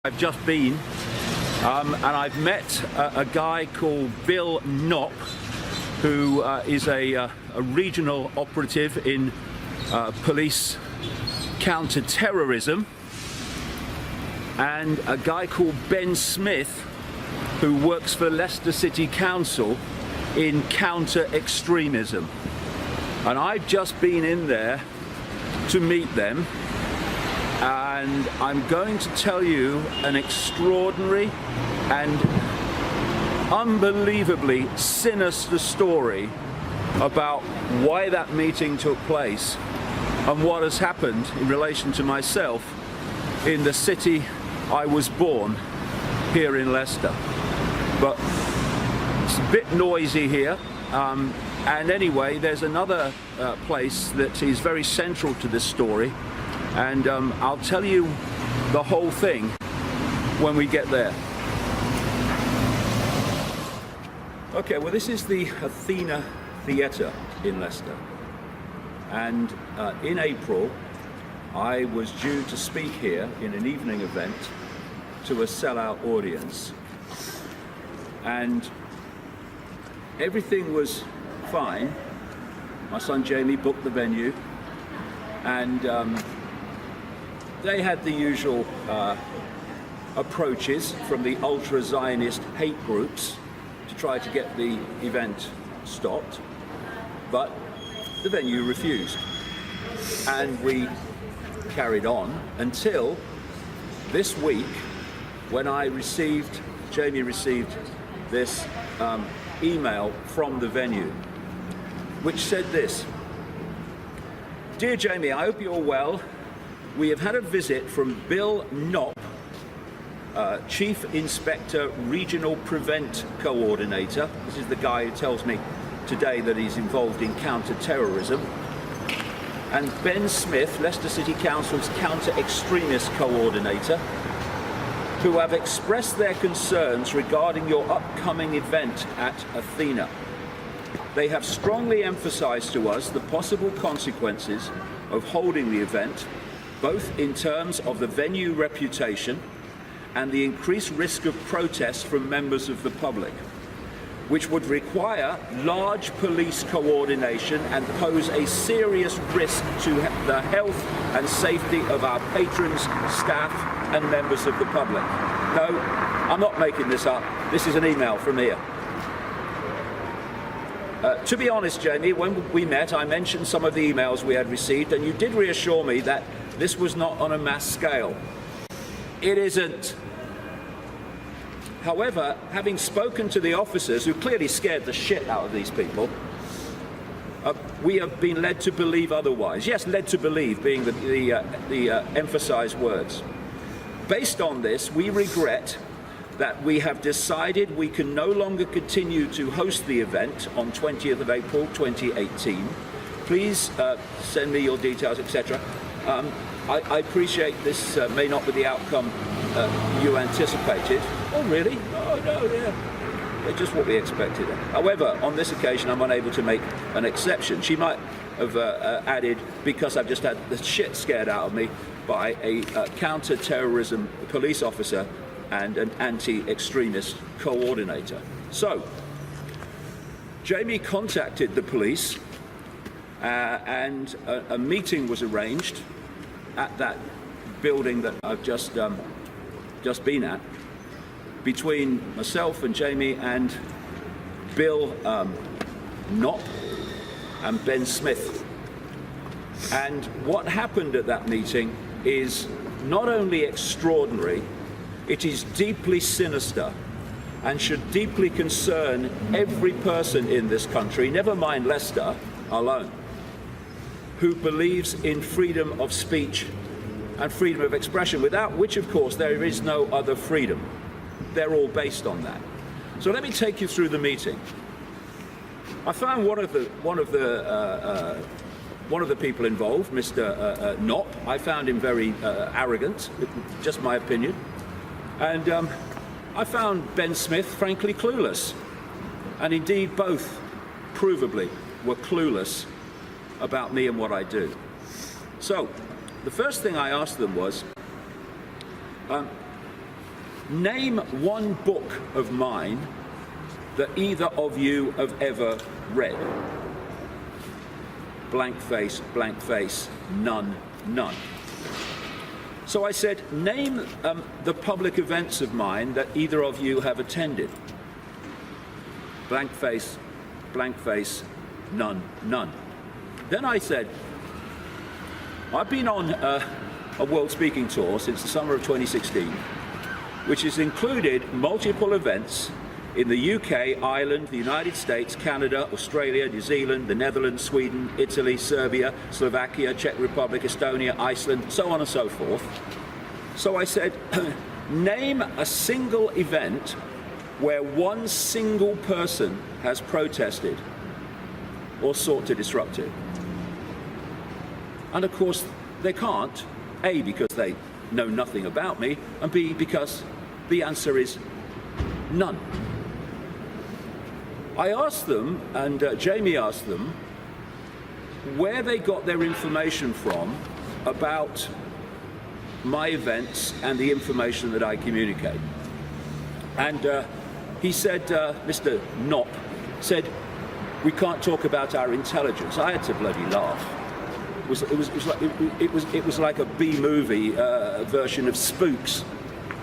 I've just been and I've met a guy called Bill Knopp, who is a regional operative in police counter-terrorism, and a guy called Ben Smith, who works for Leicester City Council in counter-extremism. And I've just been in there to meet them, and I'm going to tell you an extraordinary and unbelievably sinister story about why that meeting took place and what has happened in relation to myself in the city I was born, here in Leicester. But it's a bit noisy here, and anyway, there's another place that is very central to this story, and I'll tell you the whole thing when we get there. Okay, well, this is the Athena Theatre in Leicester, and in April I was due to speak here in an evening event to a sellout audience, and everything was fine. My son Jamie booked the venue, and they had the usual approaches from the ultra-Zionist hate groups to try to get the event stopped, but the venue refused, and we carried on until this week, when Jamie received this email from the venue, which said this: "Dear Jamie, I hope you're well. We have had a visit from Bill Knopp, Chief Inspector Regional Prevent Coordinator." This is the guy who tells me today that he's involved in counter-terrorism. "And Ben Smith, Leicester City Council's counter-extremist coordinator, who have expressed their concerns regarding your upcoming event at Athena. They have strongly emphasized to us the possible consequences of holding the event, both in terms of the venue reputation and the increased risk of protest from members of the public, which would require large police coordination and pose a serious risk to the health and safety of our patrons, staff, and members of the public." No, I'm not making this up. This is an email from here. To be honest, Jamie, when we met, I mentioned some of the emails we had received, and you did reassure me that this was not on a mass scale. It isn't. However, having spoken to the officers, who clearly scared the shit out of these people, we have been led to believe otherwise. Yes, led to believe being the emphasized words. Based on this, we regret that we have decided we can no longer continue to host the event on 20th of April 2018. Please send me your details, etc. I appreciate this may not be the outcome you anticipated. Oh, really? Oh, no, yeah. It's just what we expected. However, on this occasion, I'm unable to make an exception. She might have added, because I've just had the shit scared out of me by a counter-terrorism police officer and an anti-extremist coordinator. So, Jamie contacted the police, and a meeting was arranged at that building that I've just been at, between myself and Jamie and Bill Knopp and Ben Smith. And what happened at that meeting is not only extraordinary, it is deeply sinister and should deeply concern every person in this country, never mind Leicester alone, who believes in freedom of speech and freedom of expression, without which, of course, there is no other freedom. They're all based on that. So let me take you through the meeting. I found one of the people involved, Mr. Knopp. I found him very arrogant, just my opinion. And I found Ben Smith frankly clueless. And indeed, both provably were clueless about me and what I do. So, the first thing I asked them was, name one book of mine that either of you have ever read. Blank face, none, none. So I said, name the public events of mine that either of you have attended. Blank face, none, none. Then I said, I've been on a world speaking tour since the summer of 2016, which has included multiple events in the UK, Ireland, the United States, Canada, Australia, New Zealand, the Netherlands, Sweden, Italy, Serbia, Slovakia, Czech Republic, Estonia, Iceland, so on and so forth. So I said, name a single event where one single person has protested or sought to disrupt it. And of course, they can't, A, because they know nothing about me, and B, because the answer is none. I asked them, and Jamie asked them, where they got their information from about my events and the information that I communicate. And he said, Mr. Knopp said, we can't talk about our intelligence. I had to bloody laugh. It was like a B-movie version of Spooks.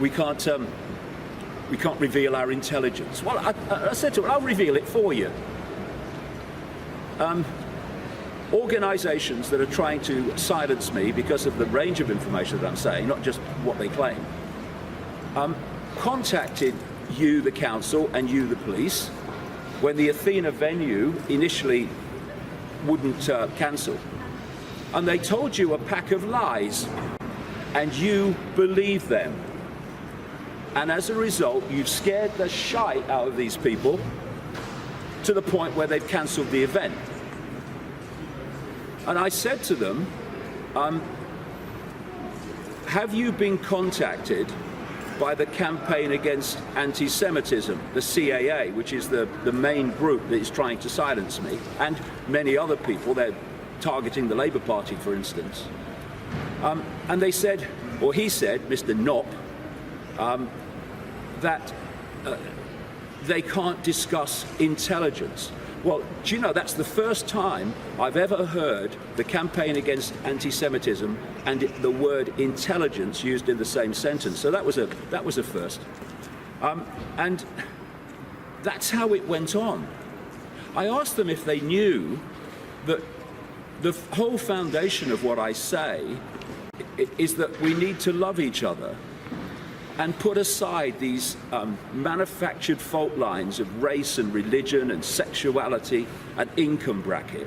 We can't reveal our intelligence. Well, I said to her, I'll reveal it for you. Organizations that are trying to silence me because of the range of information that I'm saying, not just what they claim, contacted you, the council, and you, the police, when the Athena venue initially wouldn't cancel. And they told you a pack of lies, and you believed them. And as a result, you've scared the shite out of these people to the point where they've cancelled the event. And I said to them, have you been contacted by the Campaign Against Anti-Semitism, the CAA, which is the main group that is trying to silence me, and many other people? They're targeting the Labour Party, for instance. And they said, or he said, Mr. Knopp, that they can't discuss intelligence. Well, do you know, that's the first time I've ever heard the Campaign Against Anti-Semitism and the word intelligence used in the same sentence. So that was a first. And that's how it went on. I asked them if they knew that the whole foundation of what I say is that we need to love each other and put aside these manufactured fault lines of race and religion and sexuality and income bracket,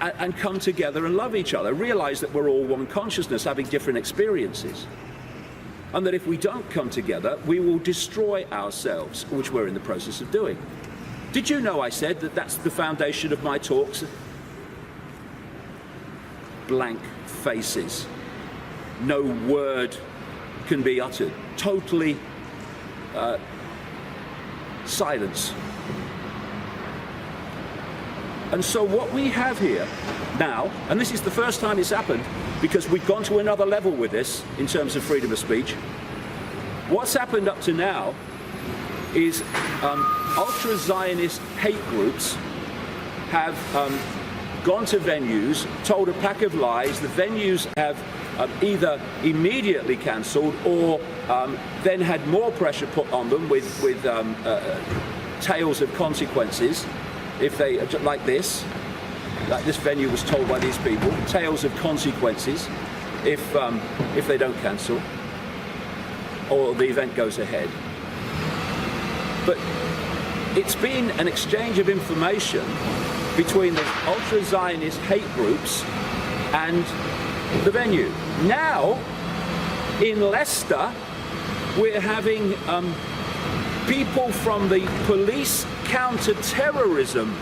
and come together and love each other, realize that we're all one consciousness having different experiences, and that if we don't come together, we will destroy ourselves, which we're in the process of doing. Did you know I said that that's the foundation of my talks? Blank faces. No word can be uttered. Totally silence. And so what we have here now, and this is the first time it's happened because we've gone to another level with this in terms of freedom of speech. What's happened up to now is ultra-Zionist hate groups have gone to venues, told a pack of lies. The venues have either immediately cancelled or then had more pressure put on them with tales of consequences. If they, like this venue was told by these people, tales of consequences if they don't cancel or the event goes ahead. But it's been an exchange of information between the ultra-Zionist hate groups and the venue. Now, in Leicester, we're having people from the police counter-terrorism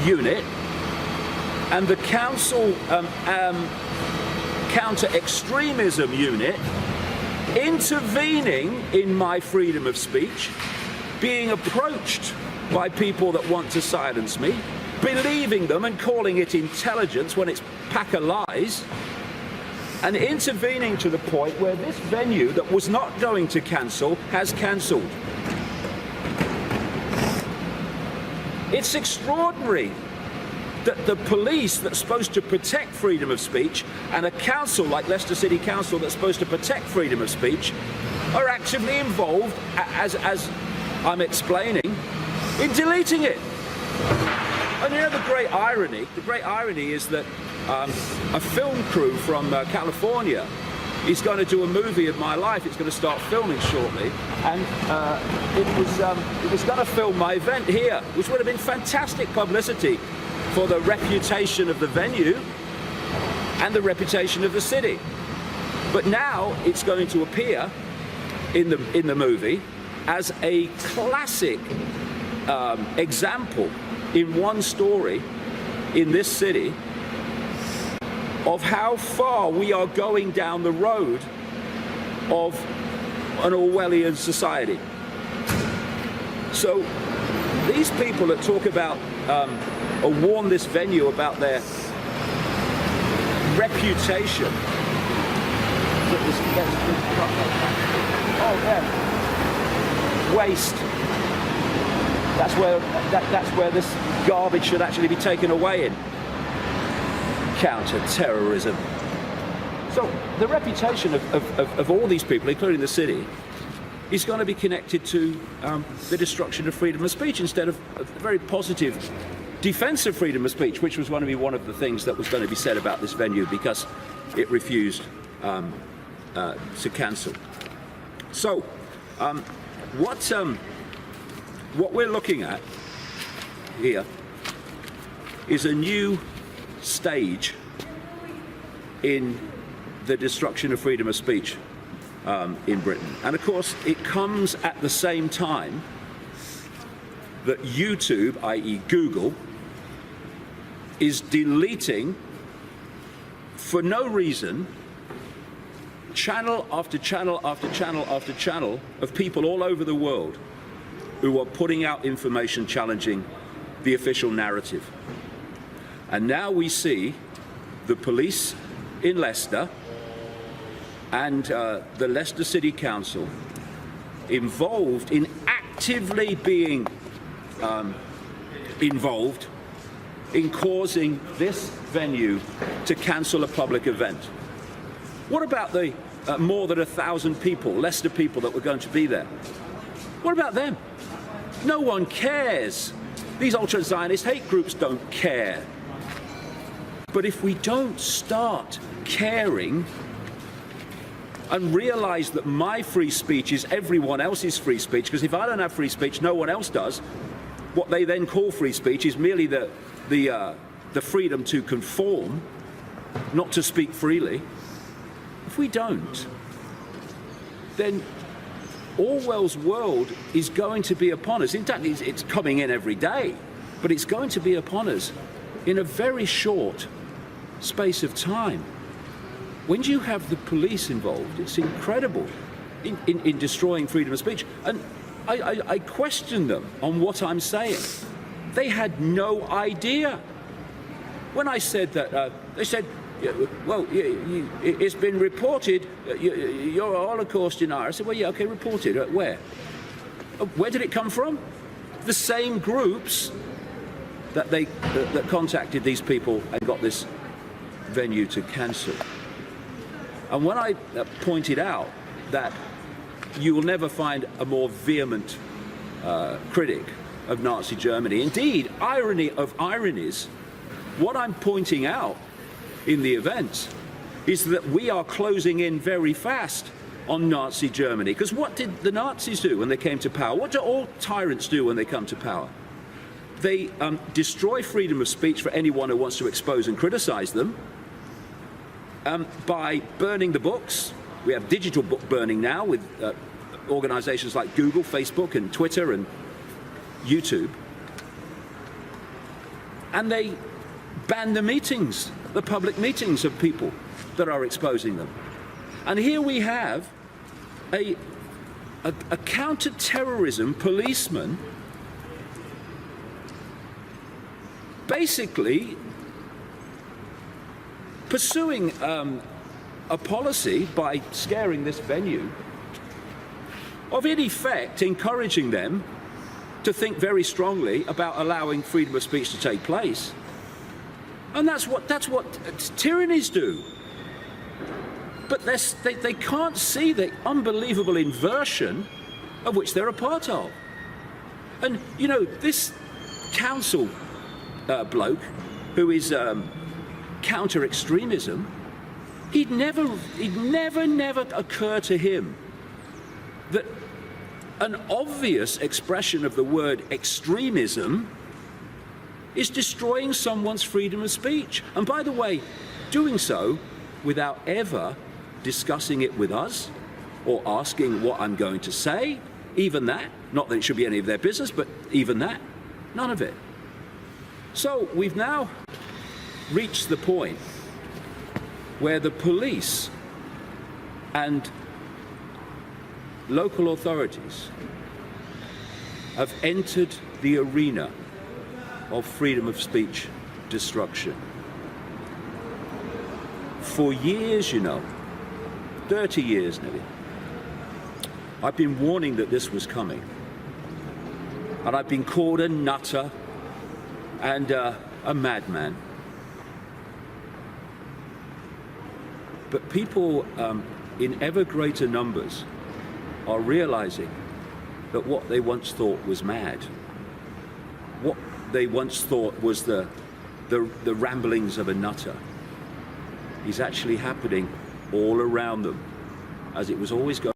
unit and the council counter-extremism unit intervening in my freedom of speech, being approached by people that want to silence me, believing them and calling it intelligence when it's a pack of lies, and intervening to the point where this venue that was not going to cancel has cancelled. It's extraordinary that the police that's supposed to protect freedom of speech and a council like Leicester City Council that's supposed to protect freedom of speech are actively involved, as I'm explaining, in deleting it. And you know the great irony? The great irony is that a film crew from California is going to do a movie of my life. It's going to start filming shortly, and it was going to film my event here, which would have been fantastic publicity for the reputation of the venue and the reputation of the city. But now it's going to appear in the movie as a classic example in one story in this city of how far we are going down the road of an Orwellian society. So these people that talk about or warn this venue about their reputation. Oh yeah, waste. That's where this garbage should actually be taken away in. Counter-terrorism. So the reputation of all these people, including the city, is going to be connected to the destruction of freedom of speech instead of a very positive defense of freedom of speech, which was going to be one of the things that was going to be said about this venue because it refused to cancel. So what we're looking at here is a new stage in the destruction of freedom of speech in Britain. And of course, it comes at the same time that YouTube, i.e. Google, is deleting, for no reason, channel after channel after channel after channel of people all over the world who are putting out information challenging the official narrative. And now we see the police in Leicester and the Leicester City Council involved in actively being involved in causing this venue to cancel a public event. What about the more than 1,000 people, Leicester people, that were going to be there? What about them? No one cares. These ultra-Zionist hate groups don't care. But if we don't start caring and realize that my free speech is everyone else's free speech, because if I don't have free speech, no one else does, what they then call free speech is merely the freedom to conform, not to speak freely. If we don't, then Orwell's world is going to be upon us. In fact, it's coming in every day, but it's going to be upon us in a very short space of time. When you have the police involved, it's incredible in destroying freedom of speech. And I question them on what I'm saying. They had no idea. When I said that, they said, well, it's been reported, you're a Holocaust denier. I said, well, yeah, okay, reported. Where? Where did it come from? The same groups that contacted these people and got this venue to cancel. And when I pointed out that you will never find a more vehement critic of Nazi Germany, indeed, irony of ironies, what I'm pointing out in the event is that we are closing in very fast on Nazi Germany. Because what did the Nazis do when they came to power? What do all tyrants do when they come to power? They destroy freedom of speech for anyone who wants to expose and criticize them by burning the books. We have digital book burning now with organizations like Google, Facebook, and Twitter, and YouTube. And they ban the meetings, the public meetings of people that are exposing them. And here we have a counter-terrorism policeman basically pursuing a policy by scaring this venue of, in effect, encouraging them to think very strongly about allowing freedom of speech to take place. And that's what tyrannies do. But they can't see the unbelievable inversion of which they're a part of. And, you know, this council bloke who is counter-extremism, he'd never occur to him that an obvious expression of the word extremism is destroying someone's freedom of speech. And by the way, doing so without ever discussing it with us or asking what I'm going to say, even that, not that it should be any of their business, but even that, none of it. So we've now reached the point where the police and local authorities have entered the arena of freedom of speech destruction. For years, you know, 30 years nearly, I've been warning that this was coming. And I've been called a nutter and a madman. But people in ever greater numbers are realizing that what they once thought was mad, what they once thought was the ramblings of a nutter, is actually happening all around them, as it was always going.